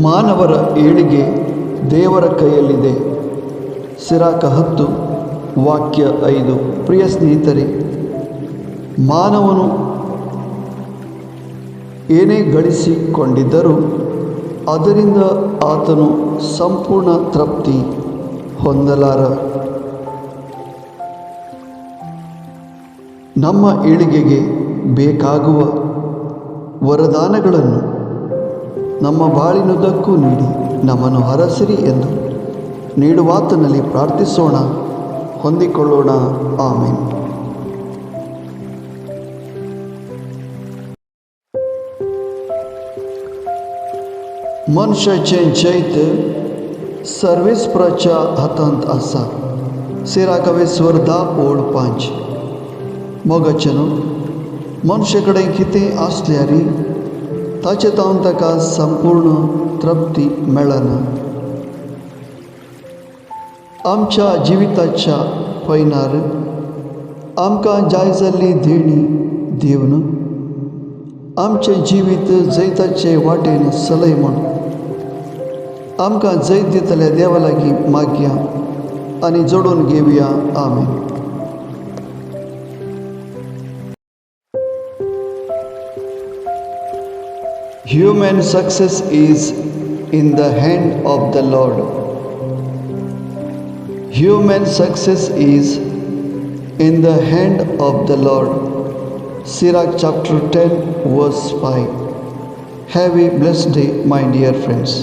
ಮಾನವರ ಏಳಿಗೆ ದೇವರ ಕೈಯಲ್ಲಿದೆ. ಸಿರಾಕ 10 ವಾಕ್ಯ 5. ಪ್ರಿಯ ಸ್ನೇಹಿತರೆ, ಮಾನವನು ಏನೇ ಗಳಿಸಿಕೊಂಡಿದ್ದರೂ ಅದರಿಂದ ಆತನು ಸಂಪೂರ್ಣ ತೃಪ್ತಿ ಹೊಂದಲಾರ. ನಮ್ಮ ಏಳಿಗೆಗೆ ಬೇಕಾಗುವ ವರದಾನಗಳನ್ನು ನಮ್ಮ ಬಾಳಿನುದ್ದಕ್ಕೂ ನೀಡಿ ನಮ್ಮನ್ನು ಹರಸಿರಿ ಎಂದು ನೀಡುವಾತನಲ್ಲಿ ಪ್ರಾರ್ಥಿಸೋಣ, ಹೊಂದಿಕೊಳ್ಳೋಣ. ಆಮೆನ್. मनुष्याचे चैत्य सर्वीस प्रचा हातांत आसा. सिराकावे स्वर्धा ओळ 5. मोगाचेनो मनुष्य कडेन कितें आसल्यारी ताचे तावन ताका संपूर्ण तृप्ती मेळना. आमच्या जिविताच्या पैनार आमकां जाय जाल्ली देणी दिवन आमचें जिवीत जैताचे वाटेन चलय म्हूण आमकां जैत दितल्या देवा लागीं मागया आनी जोडून घेवया. आमेन. Human success is in the hand of the Lord. Human success is in the hand of the Lord. Sirach chapter 10 verse 5. Have a blessed day, my dear friends.